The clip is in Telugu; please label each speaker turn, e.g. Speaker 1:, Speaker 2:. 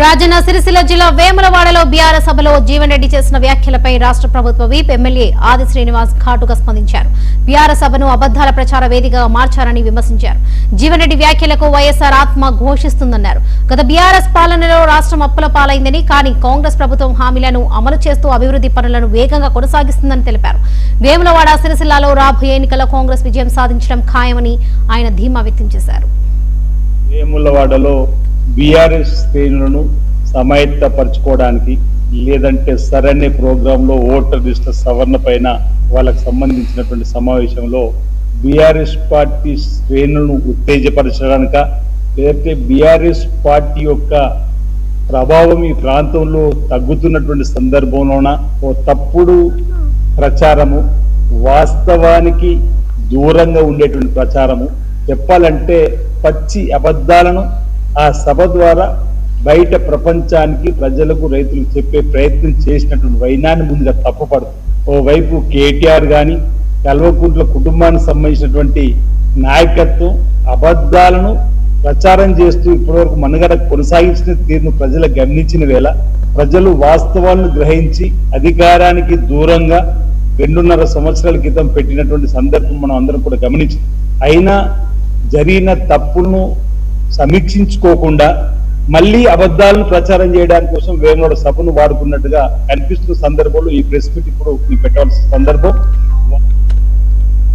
Speaker 1: రాజన్న సిరిసిల్ల జిల్లా వేములవాడలో బీఆర్ఎస్ సభలో జీవన్ రెడ్డి చేసిన వ్యాఖ్యలపై రాష్ట్ర ప్రభుత్వ విప్ ఎమ్మెల్యే ఆది శ్రీనివాస్ ఘాటుగా స్పందించారు. బీఆర్ఎస్ సభను అబద్దాల ప్రచార వేదికగా మార్చారని విమర్శించారు. జీవన్ రెడ్డి వ్యాఖ్యలకు వైఎస్ఆర్ ఆత్మ ఘోషిస్తుందన్నారు. గత బీఆర్ఎస్ పాలనలో రాష్ట్రం అప్పుల పాలైందని, కానీ కాంగ్రెస్ ప్రభుత్వం హామీలను అమలు చేస్తూ అభివృద్ధి పనులను వేగంగా కొనసాగిస్తుందని తెలిపారు. వేములవాడ సిరిసిల్లలో రాబోయే ఎన్నికల్లో కాంగ్రెస్ విజయం సాధించడం ఖాయమని ఆయన ధీమా వ్యక్తం చేశారు.
Speaker 2: వేములవాడలో బీఆర్ఎస్ శ్రేణులను సమాయత్తపరచుకోవడానికి లేదంటే సరైన ప్రోగ్రాంలో ఓటర్ లిస్టు సవరణ పైన వాళ్ళకు సంబంధించినటువంటి సమావేశంలో బీఆర్ఎస్ పార్టీ శ్రేణులను ఉత్తేజపరచడానిక లేదంటే బీఆర్ఎస్ పార్టీ యొక్క ప్రభావం ఈ ప్రాంతంలో తగ్గుతున్నటువంటి సందర్భంలోన ఓ తప్పుడు ప్రచారము, వాస్తవానికి దూరంగా ఉండేటువంటి ప్రచారము, చెప్పాలంటే పచ్చి అబద్ధాలను ఆ సభ ద్వారా బయట ప్రపంచానికి, ప్రజలకు, రైతులకు చెప్పే ప్రయత్నం చేసినటువంటి వైనాన్ని ముందుగా తప్పుపడుతుంది. ఓవైపు కేటీఆర్ గాని కల్వకుంట్ల కుటుంబానికి సంబంధించినటువంటి నాయకత్వం అబద్ధాలను ప్రచారం చేస్తూ ఇప్పటివరకు మనుగడ కొనసాగించిన తీరును ప్రజలు గమనించిన వేళ ప్రజలు వాస్తవాలను గ్రహించి అధికారానికి దూరంగా 2.5 సంవత్సరాల క్రితం పెట్టినటువంటి సందర్భం మనం అందరం కూడా గమనించాం. అయినా జరిగిన తప్పులను సమీక్షించుకోకుండా మళ్ళీ అబద్ధాలను ప్రచారం చేయడానికి కోసం వేములవాడ సభను వాడుకున్నట్టుగా కనిపిస్తున్న సందర్భంలో ఈ ప్రెస్ మీట్ ఇప్పుడు పెట్టాల్సిన సందర్భం.